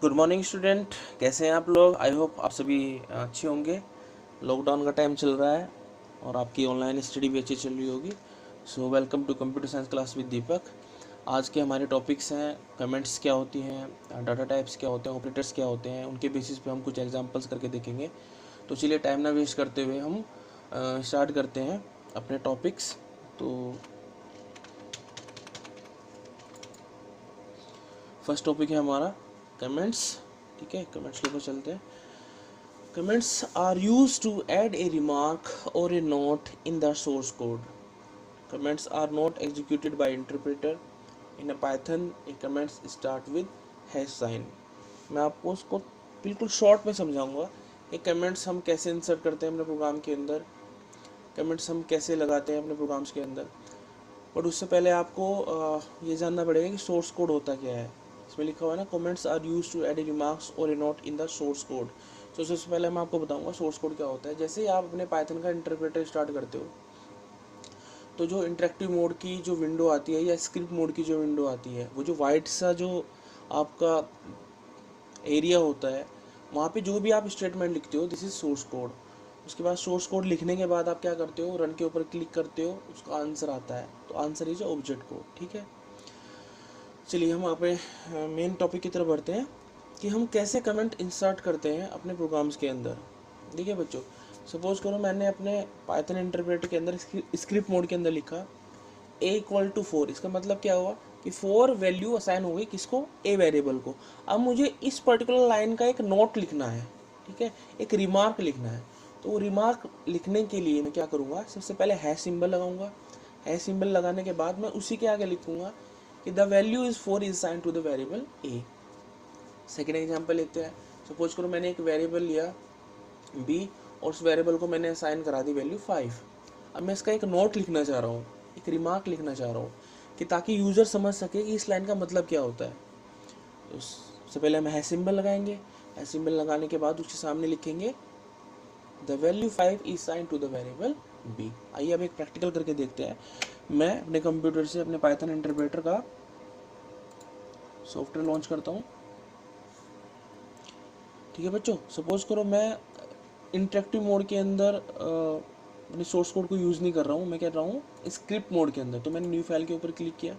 Good morning student, कैसे हैं आप लोग। आई होप आप सभी अच्छे होंगे। लॉकडाउन का टाइम चल रहा है और आपकी ऑनलाइन स्टडी भी अच्छी चल रही होगी। So welcome to computer science class with Deepak. आज के हमारे टॉपिक्स हैं कमेंट्स क्या होती हैं, डाटा टाइप्स क्या होते हैं, ऑपरेटर्स क्या होते हैं। उनके बेसिस पे हम कुछ एग्जांपल्स करके देखेंगे। तो चलिए टाइम ना वेस्ट करते हुए हम स्टार्ट करते हैं अपने टॉपिक्स। तो फर्स्ट टॉपिक है हमारा कमेंट्स। ठीक है, कमेंट्स के ऊपर चलते हैं। Comments are used to add a remark or a note in the source code. Comments are not executed by interpreter. In a Python, a comments start with hash sign. मैं आपको उसको बिल्कुल शॉर्ट में समझाऊंगा कि कमेंट्स हम कैसे insert करते हैं अपने प्रोग्राम के अंदर, कमेंट्स हम कैसे लगाते हैं अपने प्रोग्राम्स के अंदर। बट उससे पहले आपको ये जानना पड़ेगा कि सोर्स कोड होता क्या है। इसमें लिखा हुआ है ना, comments are used to add a remarks और a note in the source code. तो सबसे पहले मैं आपको बताऊंगा सोर्स कोड क्या होता है। जैसे ही आप अपने पाइथन का इंटरप्रेटर स्टार्ट करते हो तो जो इंटरेक्टिव मोड की जो विंडो आती है या स्क्रिप्ट मोड की जो विंडो आती है, वो जो वाइट सा जो आपका एरिया होता है, वहाँ पे जो भी आप स्टेटमेंट लिखते हो दिस इज सोर्स कोड। उसके बाद सोर्स कोड लिखने के बाद आप क्या करते हो, रन के ऊपर क्लिक करते हो, उसका आंसर आता है। तो आंसर इज ऑब्जेक्ट कोड। ठीक है, चलिए हम अपने मेन टॉपिक की तरफ बढ़ते हैं कि हम कैसे कमेंट इंसर्ट करते हैं अपने प्रोग्राम्स के अंदर। देखिए बच्चों, सपोज करो मैंने अपने पाइथन इंटरप्रेटर के अंदर स्क्रिप्ट मोड के अंदर लिखा a=4। इसका मतलब क्या हुआ कि 4 वैल्यू असाइन हो गई किसको, ए वेरिएबल को। अब मुझे इस पर्टिकुलर लाइन का एक नोट लिखना है, ठीक है, एक रिमार्क लिखना है। तो वो रिमार्क लिखने के लिए मैं क्या करूँगा, सबसे पहले हैश सिंबल लगाऊंगा। हैश सिंबल लगाने के बाद मैं उसी के आगे लिखूंगा कि the value is 4 is assign to the variable A. Second example लेते हैं। सपोज करो मैंने एक वेरिएबल लिया बी और उस वेरिएबल को मैंने असाइन करा दी वैल्यू 5। अब मैं इसका एक नोट लिखना चाह रहा हूँ, एक रिमार्क लिखना चाह रहा हूँ कि ताकि यूज़र समझ सके कि इस लाइन का मतलब क्या होता है। तो सबसे पहले हम हैश सिंबल लगाएंगे। हैश सिंबल लगाने के बाद उसके सामने लिखेंगे the value 5 is assign to the variable B. आइए अब एक प्रैक्टिकल करके देखते हैं। मैं अपने कंप्यूटर से अपने पाइथन इंटरप्रेटर का सॉफ्टवेयर लॉन्च करता हूँ। ठीक है बच्चों, सपोज करो मैं इंटरेक्टिव मोड के अंदर अपने सोर्स कोड को यूज़ नहीं कर रहा हूँ, मैं कर रहा हूँ स्क्रिप्ट मोड के अंदर। तो मैंने न्यू फाइल के ऊपर क्लिक किया।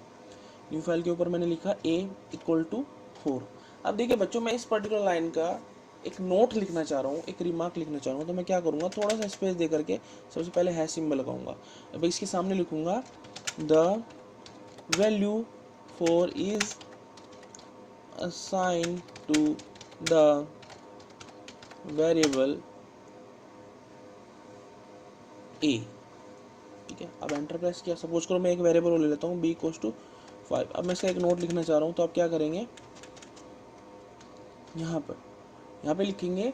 न्यू फाइल के ऊपर मैंने लिखा a=4। अब देखिए बच्चों, मैं इस पर्टिकुलर लाइन का एक नोट लिखना चाह रहा हूँ, एक रिमार्क लिखना चाह रहा हूँ। तो मैं क्या करूँगा, थोड़ा सा स्पेस दे करके सबसे पहले हैश सिंबल लगाऊंगा। अब इसके सामने लिखूँगा the value 4 is assign to the variable A. ठीक है, अब एंटर प्रेस किया। सपोज करो मैं एक वेरिएबल ले लेता हूँ b=5। अब मैं इसका एक नोट लिखना चाह रहा हूँ। तो आप क्या करेंगे, यहाँ पे लिखेंगे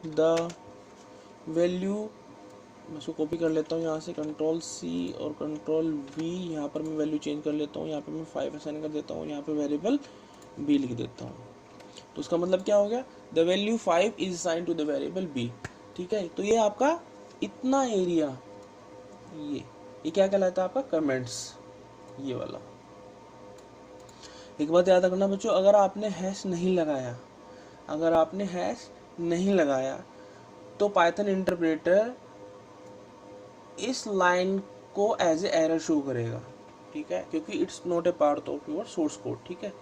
द वैल्यू। मैं इसको कॉपी कर लेता हूँ यहाँ से, Ctrl+C और Ctrl+V। यहाँ पर मैं वैल्यू चेंज कर लेता हूँ। यहाँ पे मैं 5 असाइन कर देता हूँ। यहाँ पे वेरिएबल b लिख देता हूँ। तो उसका मतलब क्या हो गया, the value 5 is assign to the variable b। ठीक है, तो ये आपका इतना एरिया, ये क्या कहलाता है आपका कमेंट्स, ये वाला। एक बात याद रखना बच्चों, अगर आपने हैश नहीं लगाया, अगर आपने हैश नहीं लगाया तो पाइथन इंटरप्रेटर इस लाइन को एज ए एरर शो करेगा। ठीक है, क्योंकि it's not a part of your source code. ठीक है,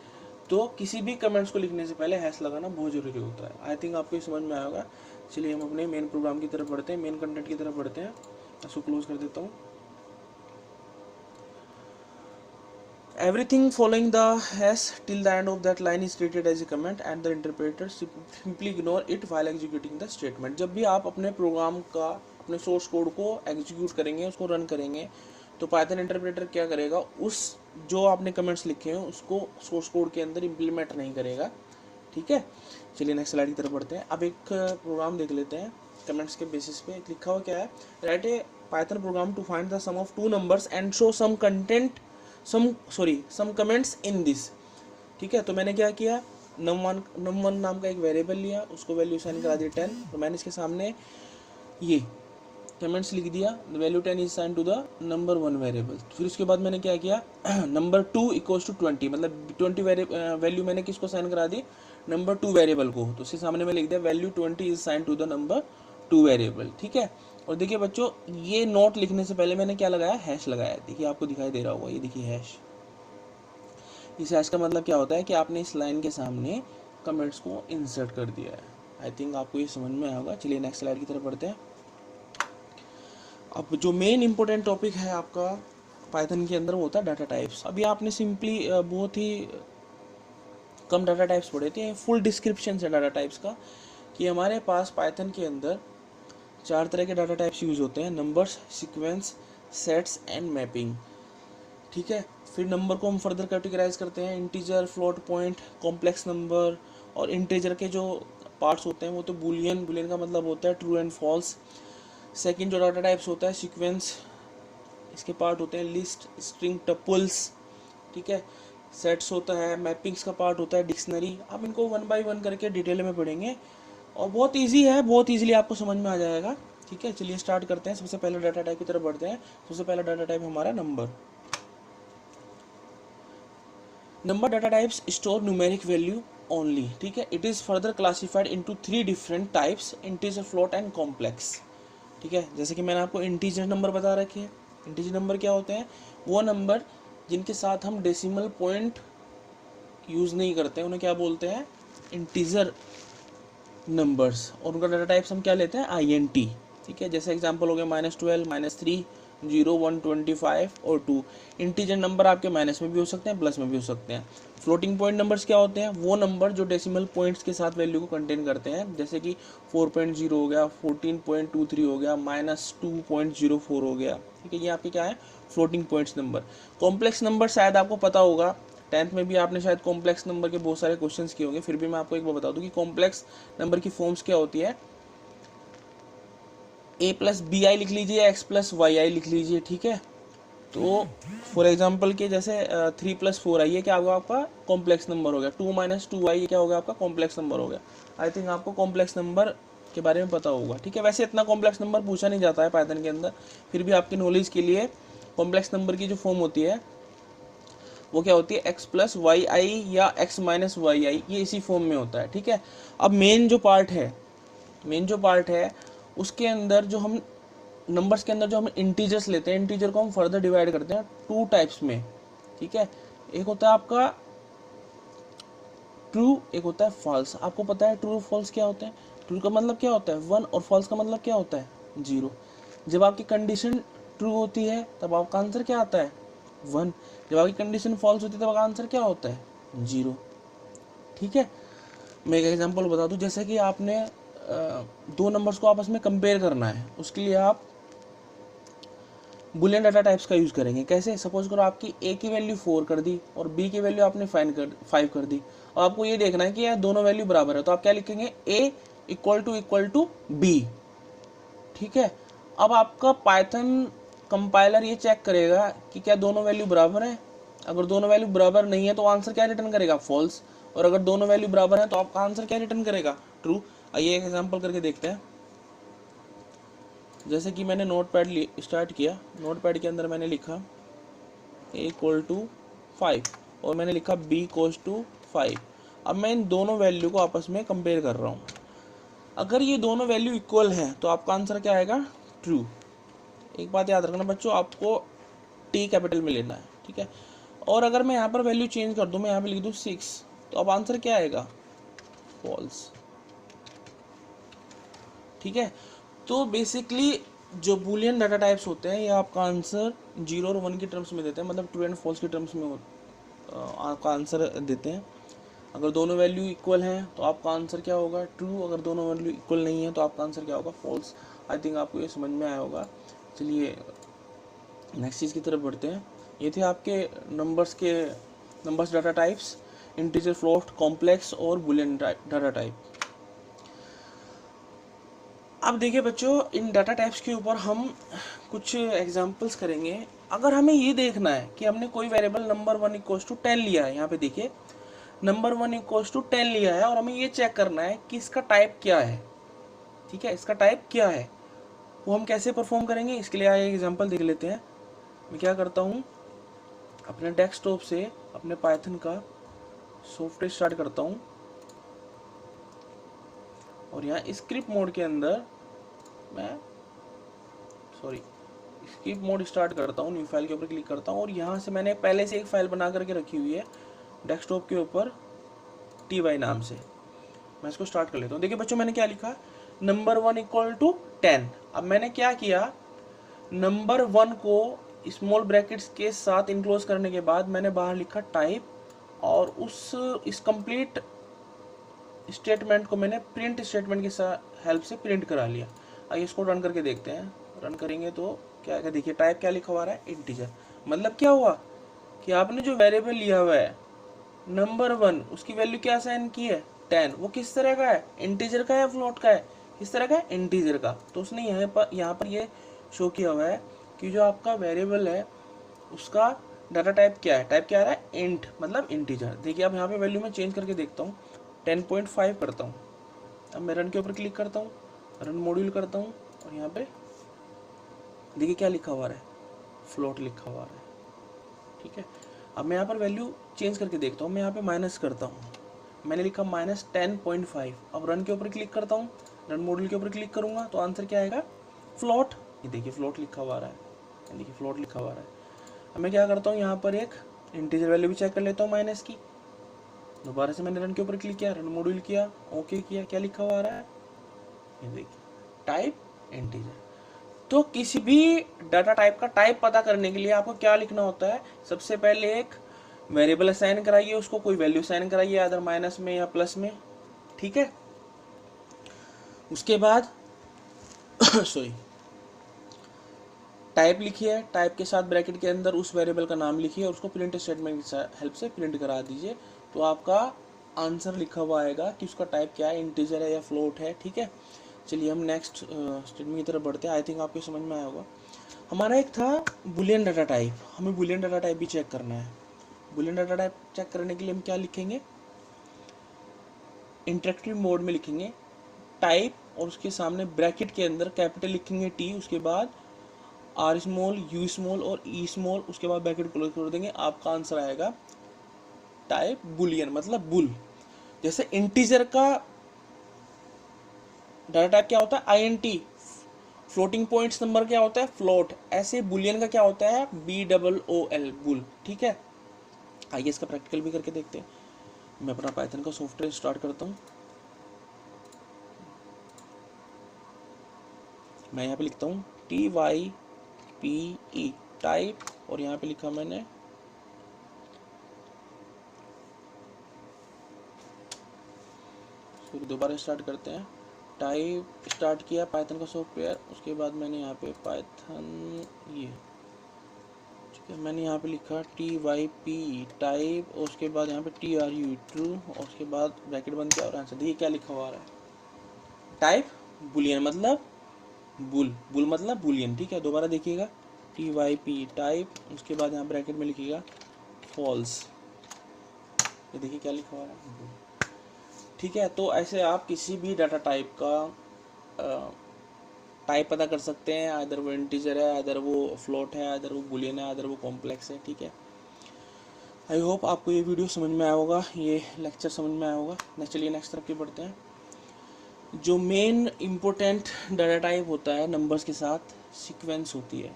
तो किसी भी कमेंट्स को लिखने से पहले हैश लगाना बहुत ज़रूरी होता है। आई थिंक आपको समझ में आया होगा। चलिए हम अपने मेन प्रोग्राम की तरफ बढ़ते हैं, मेन कंटेंट की तरफ बढ़ते हैं। इसको क्लोज कर देता हूँ। Everything following the hash till the end of that line is treated as a comment and the interpreter simply ignore it while executing the statement। जब भी आप अपने प्रोग्राम का, अपने सोर्स कोड को एग्जीक्यूट करेंगे, उसको रन करेंगे, तो पाइथन इंटरप्रेटर क्या करेगा, उस जो आपने कमेंट्स लिखे हैं उसको सोर्स कोड के अंदर इम्प्लीमेंट नहीं करेगा। ठीक है, चलिए नेक्स्ट स्लाइड की तरफ बढ़ते हैं। अब एक प्रोग्राम देख लेते हैं कमेंट्स के बेसिस पे। लिखा हुआ क्या है, write a Python program to find the sum of 2 numbers and show some content some comments in this. ठीक है, तो मैंने क्या किया, num1 नाम का एक वेरिएबल लिया, उसको वैल्यू असाइन करा दी 10। तो मैंने इसके सामने ये कमेंट्स लिख दिया, value 10 is assign to the number 1 variable. फिर उसके बाद मैंने क्या किया, नंबर 2 इक्वल्स टू 20, मतलब 20 वैल्यू मैंने किसको साइन करा दी, नंबर 2 वेरिएबल को। तो उसके सामने मैं लिख दिया value 20 is assign to the number 2 variable. ठीक है, और देखिए बच्चों, ये नोट लिखने से पहले मैंने क्या लगाया, हैश लगाया। देखिए आपको दिखाई दे रहा होगा, ये देखिए हैश। इस हैश का मतलब क्या होता है कि आपने इस लाइन के सामने कमेंट्स को इंसर्ट कर दिया है। आई थिंक आपको ये समझ में आया होगा। चलिए नेक्स्ट स्लाइड की तरफ बढ़ते हैं। अब जो मेन इंपॉर्टेंट टॉपिक है आपका पाइथन के अंदर वो होता है डाटा टाइप्स। अभी आपने सिंपली बहुत ही कम डाटा टाइप्स पढ़े थे, फुल डिस्क्रिप्शन है डाटा टाइप्स का, कि हमारे पास पाइथन के अंदर 4 तरह के डाटा टाइप्स यूज होते हैं, numbers, sequence, sets and mapping. ठीक है, फिर नंबर को हम फर्दर कैटेगराइज करते हैं, integer, float point, complex number. और इंटीजर के जो पार्ट्स होते हैं वो तो बुलियन, बुलियन का मतलब होता है ट्रू एंड फॉल्स। सेकंड जो डाटा टाइप्स होता है सीक्वेंस, इसके पार्ट होते हैं लिस्ट, स्ट्रिंग, टपल्स। ठीक है, सेट्स होता है, मैपिंग्स का पार्ट होता है डिक्शनरी। आप इनको 1 बाय 1 करके डिटेल में पढ़ेंगे और बहुत इजी है, बहुत इजीली आपको समझ में आ जाएगा। ठीक है, चलिए स्टार्ट करते हैं। सबसे पहले डाटा टाइप की तरफ बढ़ते हैं। सबसे पहला डाटा टाइप हमारा number. Number data types store numeric value only. ठीक है, it is further classified into 3 different types, integer, float and complex. ठीक है, जैसे कि मैंने आपको इंटीजर नंबर बता रखे हैं। इंटीजर नंबर क्या होते हैं, वो नंबर जिनके साथ हम डेसिमल पॉइंट यूज नहीं करते हैं, उन्हें क्या बोलते हैं, इंटीजर नंबर्स। और उनका डाटा टाइप्स हम क्या लेते हैं, INT। ठीक है, जैसे एग्जांपल हो गया -12, -3, 0, 1, 25 और 2। इंटीजर नंबर आपके माइनस में भी हो सकते हैं, प्लस में भी हो सकते हैं। फ्लोटिंग पॉइंट नंबर्स क्या होते हैं, वो नंबर जो डेसिमल पॉइंट्स के साथ वैल्यू को कंटेन करते हैं, जैसे कि 4.0 हो गया, 14.23 हो गया, -2.04 हो गया। ठीक है, ये आपके क्या है, floating points number. Complex number शायद आपको पता होगा, 10th में भी आपने शायद कॉम्प्लेक्स नंबर के बहुत सारे क्वेश्चंस किए होंगे, फिर भी मैं आपको एक बार बता दूं कि कॉम्प्लेक्स नंबर की फॉर्म्स क्या होती है। a+bi लिख लीजिए, x+yi लिख लीजिए। ठीक है, तो फॉर एग्जांपल के जैसे 3+4i ये क्या होगा आपका कॉम्प्लेक्स नंबर हो गया, 2 - 2i ये क्या होगा आपका कॉम्प्लेक्स नंबर हो गया। आई थिंक आपको कॉम्प्लेक्स नंबर के बारे में पता होगा। ठीक है, वैसे इतना कॉम्प्लेक्स नंबर पूछा नहीं जाता है पाइथन के अंदर, फिर भी आपकी नॉलेज के लिए कॉम्प्लेक्स नंबर की जो फॉर्म होती है वो क्या होती है, x+yi या x-yi, ये इसी फॉर्म में होता है। ठीक है, अब मेन जो पार्ट है उसके अंदर जो हम नंबर्स के अंदर जो हम इंटीजर्स लेते हैं, इंटीजर को हम फर्दर डिवाइड करते हैं 2 टाइप्स में। ठीक है, एक होता है आपका ट्रू, एक होता है फॉल्स। आपको पता है ट्रू और फॉल्स क्या होते हैं, ट्रू का मतलब क्या होता है 1 और फॉल्स का मतलब क्या होता है 0। जब आपकी कंडीशन ट्रू होती है तब आपका आंसर क्या आता है 1, जब आपकी कंडीशन फॉल्स होती है तब आपका आंसर क्या होता है 0। ठीक है, मैं एक एग्जांपल बता दूं, जैसे कि आपने 2 नंबर्स को आपस में कंपेयर करना है, उसके लिए आप बुलियन डाटा टाइप्स का यूज़ करेंगे। कैसे, सपोज करो आपकी a की वैल्यू 4 कर दी और b की वैल्यू आपने 5 कर दी, और आपको ये देखना है कि यार दोनों वैल्यू बराबर है, तो आप क्या लिखेंगे, a = b। ठीक है, अब आपका पाइथन कंपाइलर ये चेक करेगा कि क्या दोनों वैल्यू बराबर है। अगर दोनों वैल्यू बराबर नहीं है तो आंसर क्या रिटर्न करेगा, फॉल्स। और अगर दोनों वैल्यू बराबर है तो आपका आंसर क्या रिटर्न करेगा, ट्रू। आइए एक एग्जांपल करके देखते हैं। जैसे कि मैंने नोटपैड स्टार्ट किया, नोटपैड के अंदर मैंने लिखा a = 5 और मैंने लिखा b = 5। अब मैं इन दोनों वैल्यू को आपस में कंपेयर कर रहा हूँ। अगर ये दोनों वैल्यू इक्वल हैं तो आपका आंसर क्या आएगा, ट्रू। एक बात याद रखना बच्चों, आपको t कैपिटल में लेना है। ठीक है, और अगर मैं यहाँ पर वैल्यू चेंज कर दूँ, मैं यहाँ पे लिख दूँ 6, तो अब आंसर क्या आएगा, फॉल्स। ठीक है, तो बेसिकली जो बुलियन डाटा टाइप्स होते हैं ये आपका आंसर 0 और 1 की टर्म्स में देते हैं, मतलब ट्रू एंड फॉल्स की टर्म्स में आपका आंसर देते हैं। अगर दोनों वैल्यू इक्वल हैं तो आपका आंसर क्या होगा, ट्रू। अगर दोनों वैल्यू इक्वल नहीं है तो आपका आंसर क्या होगा, फॉल्स। आई थिंक आपको ये समझ में आया होगा। चलिए नेक्स्ट चीज़ की तरफ बढ़ते हैं। ये थे आपके numbers data types, integer, float, complex और बुलियन डाटा टाइप। अब देखिए बच्चों, इन डाटा टाइप्स के ऊपर हम कुछ एग्जांपल्स करेंगे। अगर हमें ये देखना है कि हमने कोई वेरिएबल नंबर 1 = 10 लिया है, यहाँ पे देखिए नंबर 1 = 10 लिया है, और हमें ये चेक करना है कि इसका टाइप क्या है। ठीक है, इसका टाइप क्या है, वो हम कैसे परफॉर्म करेंगे, इसके लिए आइए एग्जांपल देख लेते हैं। मैं क्या करता हूँ, अपने डेस्कटॉप से अपने पाइथन का सॉफ्टवेयर स्टार्ट करता हूँ और यहाँ स्क्रिप्ट मोड के अंदर मैं स्क्रिप्ट मोड स्टार्ट करता हूँ, न्यू फाइल के ऊपर क्लिक करता हूँ और यहाँ से मैंने पहले से एक फाइल बना करके रखी हुई है डेस्कटॉप के ऊपर ty नाम से। मैं इसको स्टार्ट कर लेता हूँ। देखिए बच्चों मैंने क्या लिखा, नंबर 1 इक्वल टू 10। अब मैंने क्या किया, नंबर 1 को स्मॉल ब्रैकेट्स के साथ इनक्लोज करने के बाद मैंने बाहर लिखा टाइप और इस कंप्लीट स्टेटमेंट को मैंने प्रिंट स्टेटमेंट की हेल्प से प्रिंट करा लिया। आइए इसको रन करके देखते हैं। रन करेंगे तो क्या है, देखिए टाइप क्या लिखा हुआ है, इंटीजर। मतलब क्या हुआ कि आपने जो वेरिएबल लिया हुआ है नंबर 1, उसकी वैल्यू क्या असाइन की है 10। वो किस तरह का है, इंटीजर का है या फ्लोट का है, किस तरह का है, इंटीजर का। तो उसने यहाँ पर ये शो किया हुआ है कि जो आपका वेरिएबल है उसका डाटा टाइप क्या है, टाइप क्या आ रहा है, इंट मतलब इंटीजर। देखिए अब यहाँ पे वैल्यू में चेंज करके देखता हूँ, 10.5 करता हूँ। अब मैं रन के ऊपर क्लिक करता हूँ, रन मॉड्यूल करता हूँ और यहाँ पे देखिए क्या लिखा हुआ है, फ्लोट लिखा हुआ है। ठीक है, अब मैं यहाँ पर वैल्यू चेंज करके देखता हूँ। मैं यहाँ पे माइनस करता हूँ, मैंने लिखा -10.5। अब रन के ऊपर क्लिक करता हूँ, रन मॉड्यूल के ऊपर क्लिक करूँगा तो आंसर क्या आएगा, फ्लोट। ये देखिए फ्लोट लिखा हुआ है, देखिए फ्लोट लिखा हुआ है। अब मैं क्या करता हूँ, यहाँ पर एक इंटीजर वैल्यू भी चेक कर लेता हूँ माइनस की। दोबारा से मैंने रन के ऊपर क्लिक किया, रन मॉड्यूल किया, ओके किया, क्या लिखा हुआ आ रहा है, ये देखिए टाइप इंटीजर। तो किसी भी डाटा टाइप का टाइप पता करने के लिए आपको क्या लिखना होता है, सबसे पहले एक वेरिएबल असाइन कराइए, उसको कोई वैल्यू असाइन कराइए, अदर माइनस में या प्लस में। ठीक है, उसके बाद टाइप लिखिए, टाइप के साथ ब्रैकेट के अंदर उस वेरिएबल का नाम लिखिए और उसको प्रिंट स्टेटमेंट की हेल्प से प्रिंट करा दीजिए। तो आपका आंसर लिखा हुआ आएगा कि उसका टाइप क्या है, इंटीजर है या फ्लोट है। ठीक है, चलिए हम नेक्स्ट स्टेटमेंट की तरफ बढ़ते हैं। आई थिंक आपको समझ में आया होगा। हमारा एक था बुलियन डाटा टाइप, हमें बुलियन डाटा टाइप भी चेक करना है। बुलियन डाटा टाइप चेक करने के लिए हम क्या लिखेंगे, इंटरेक्टिव मोड में लिखेंगे टाइप और उसके सामने ब्रैकेट के अंदर कैपिटल लिखेंगे T, उसके बाद R स्मॉल, U स्मॉल और E स्मॉल, उसके बाद ब्रैकेट क्लोज कर देंगे। आपका आंसर आएगा टाइप बुलियन मतलब बुल। जैसे इंटीजर का डाटा टाइप क्या होता है, INT, फ्लोटिंग पॉइंट्स नंबर क्या होता है, फ्लोट। ऐसे बुलियन का क्या होता है, BOOL, बुल। ठीक है, आइए इसका प्रैक्टिकल भी करके देखते हैं। मैं अपना पाइथन का सॉफ्टवेयर स्टार्ट करता हूँ। मैं यहाँ पे लिखता हूँ TYPE टाइप और यहाँ पे लिखा मैंने दोबारा स्टार्ट करते हैं। टाइप स्टार्ट किया पाइथन का सॉफ्टवेयर, उसके बाद मैंने यहाँ पे पाइथन ये ठीक है, मैंने यहाँ पे लिखा TYPE टाइप और उसके बाद यहाँ पे TRU ट्रू और उसके बाद ब्रैकेट बंद किया और आंसर। देखिए क्या लिखा हुआ है, टाइप बुलियन मतलब बुल, बुल मतलब बुलियन। ठीक है, दोबारा देखिएगा TYPE टाइप, उसके बाद यहाँ ब्रैकेट में लिखिएगा फॉल्स। ये देखिए क्या लिखा हुआ है। ठीक है, तो ऐसे आप किसी भी डाटा टाइप का टाइप पता कर सकते हैं, आइदर वो इंटीजर है, आइदर वो फ्लोट है, आइदर वो बुलियन है, आइदर वो कॉम्प्लेक्स है। ठीक है, आई होप आपको ये वीडियो समझ में आया होगा, ये लेक्चर समझ में आया होगा। चलिए नेक्स्ट तरफ के बढ़ते हैं। जो मेन इम्पोर्टेंट डाटा टाइप होता है नंबर्स के साथ, सीक्वेंस होती है।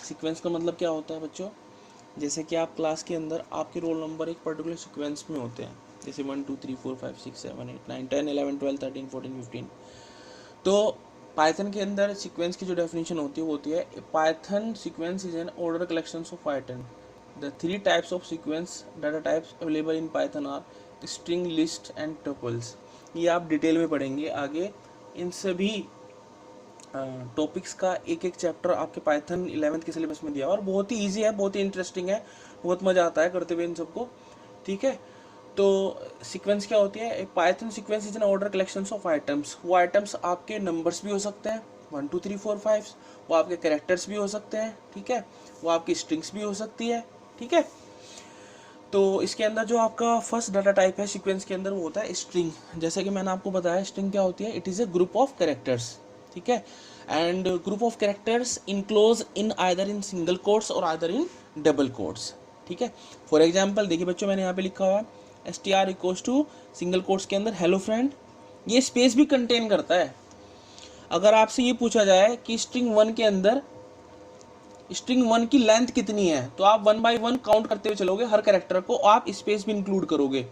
सीक्वेंस का मतलब क्या होता है बच्चों, जैसे कि आप क्लास के अंदर आपके रोल नंबर एक पर्टिकुलर सीक्वेंस में होते हैं, जैसे 1 2 3 4 5 6 7 8 9 10 11 12 13 14 15। तो पाइथन के अंदर सीक्वेंस की जो डेफिनेशन होती है वो होती है, Python sequence is an order collection of Python. The 3 types of sequence data types available in Python are string, list and tuples. ये आप डिटेल में पढ़ेंगे आगे। इन सभी टॉपिक्स का एक एक चैप्टर आपके पाइथन 11th के सिलेबस में दिया और बहुत ही इजी है, बहुत ही इंटरेस्टिंग है, बहुत मज़ा आता है करते हुए इन सबको। ठीक है, तो सीक्वेंस क्या होती है, एक Python sequence is an order collection of items. वो आइटम्स आपके नंबर्स भी हो सकते हैं 1 2 3 4 5, वो आपके कैरेक्टर्स भी हो सकते हैं। ठीक है, वो आपकी स्ट्रिंग्स भी हो सकती है। ठीक है, तो इसके अंदर जो आपका फर्स्ट डाटा टाइप है सीक्वेंस के अंदर वो होता है स्ट्रिंग। जैसे कि मैंने आपको बताया स्ट्रिंग क्या होती है, it is a group of characters. ठीक है। And group of characters enclose in either in single quotes और आइदर इन डबल कोट्स, ठीक है। फॉर एग्जाम्पल देखिए बच्चों, मैंने यहाँ पे लिखा हुआ है STR equals to single quotes के अंदर हेलो फ्रेंड, ये स्पेस भी कंटेन करता है। अगर आपसे ये पूछा जाए कि स्ट्रिंग 1 के अंदर स्ट्रिंग 1 की लेंथ कितनी है, तो आप 1 बाई 1 काउंट करते हुए चलोगे हर कैरेक्टर को, आप स्पेस भी इंक्लूड करोगे,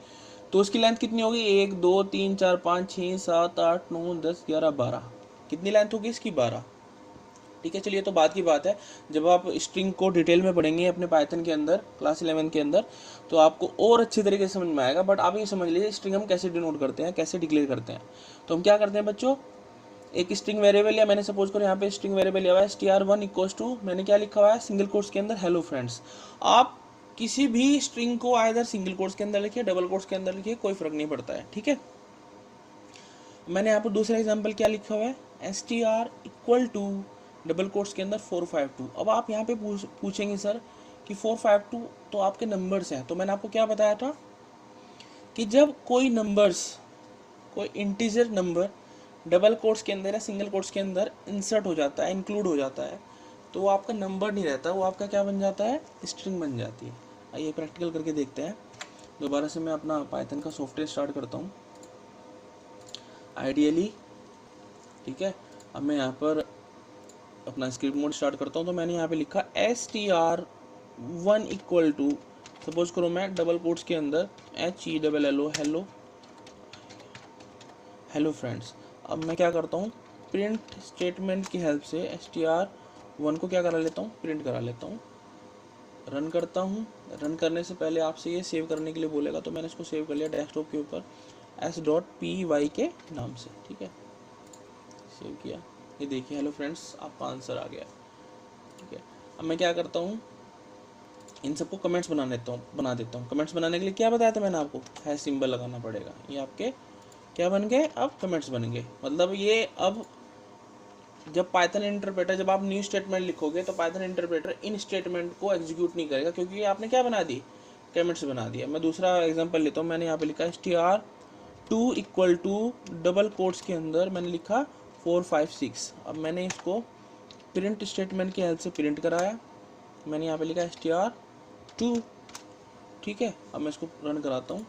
तो उसकी लेंथ कितनी होगी, 1 2 3 4 5 6 7 8 9 10 11 12, कितनी लेंथ होगी इसकी, 12, ठीक है। चलिए, तो बात की बात है, जब आप स्ट्रिंग को डिटेल में पढ़ेंगे अपने पाइथन के अंदर क्लास 11 के अंदर, तो आपको और अच्छे तरीके से समझ में आएगा। बट आप ये समझ लीजिए स्ट्रिंग हम कैसे डिनोट करते हैं, कैसे डिक्लेयर करते हैं। तो हम क्या करते हैं बच्चों, एक स्ट्रिंग वेरिएबल या मैंने सपोज करो यहाँ पे स्ट्रिंग वेरिएबल लिया हुआ है str1 इक्वल्स टू, मैंने क्या लिखा हुआ है सिंगल कोट्स के अंदर हेलो फ्रेंड्स। आप किसी भी स्ट्रिंग को आइदर सिंगल कोट्स के अंदर लिखिए, डबल कोट्स के अंदर लिखिए, कोई फर्क नहीं पड़ता है, ठीक है। मैंने यहाँ पर दूसरा एग्जाम्पल क्या लिखा हुआ है, str equal to double quotes के अंदर 452। अब आप यहाँ पे पूछेंगे सर कि 452 तो आपके नंबर्स हैं, तो मैंने आपको क्या बताया था कि जब कोई नंबर्स, कोई इंटीजर नंबर डबल कोट्स के अंदर या सिंगल कोट्स के अंदर इंसर्ट हो जाता है, इंक्लूड हो जाता है, तो वो आपका नंबर नहीं रहता, वो आपका क्या बन जाता है, स्ट्रिंग बन जाती है। आइए प्रैक्टिकल करके देखते हैं। दोबारा से मैं अपना पाइथन का सॉफ्टवेयर स्टार्ट करता हूँ आइडियली, ठीक है। अब मैं यहाँ पर अपना स्क्रिप्ट मोड स्टार्ट करता हूँ, तो मैंने यहाँ पे लिखा str1 इक्वल टू, सपोज करो मैं डबल कोट्स के अंदर HELLO हेलो हेलो फ्रेंड्स। अब मैं क्या करता हूँ, प्रिंट स्टेटमेंट की हेल्प से str1 को क्या करा लेता हूँ, प्रिंट करा लेता हूँ, रन करता हूँ। रन करने से पहले आपसे ये सेव करने के लिए बोलेगा, तो मैंने इसको सेव कर लिया डेस्कटॉप के ऊपर s.py के नाम से, ठीक है, सेव किया। ये देखिए हेलो फ्रेंड्स, आपका आंसर आ गया, ठीक है। अब मैं क्या करता हूँ, इन सबको कमेंट्स बना देता हूँ। कमेंट्स बनाने के लिए क्या बताया था मैंने आपको, हैश सिंबल लगाना पड़ेगा। ये आपके क्या बन गए, अब कमेंट्स बन गए। मतलब ये अब जब पाइथन इंटरप्रेटर, जब आप न्यू स्टेटमेंट लिखोगे तो पाइथन इंटरप्रेटर इन स्टेटमेंट को एग्जीक्यूट नहीं करेगा, क्योंकि ये आपने क्या बना दी, कमेंट्स बना दिया। मैं दूसरा एग्जांपल लेता हूँ, मैंने यहाँ पे लिखा str2 equal to double quotes के अंदर मैंने लिखा 456। अब मैंने इसको प्रिंट स्टेटमेंट की हेल्प से प्रिंट कराया, मैंने यहाँ पे लिखा str2, ठीक है। अब मैं इसको रन कराता हूँ,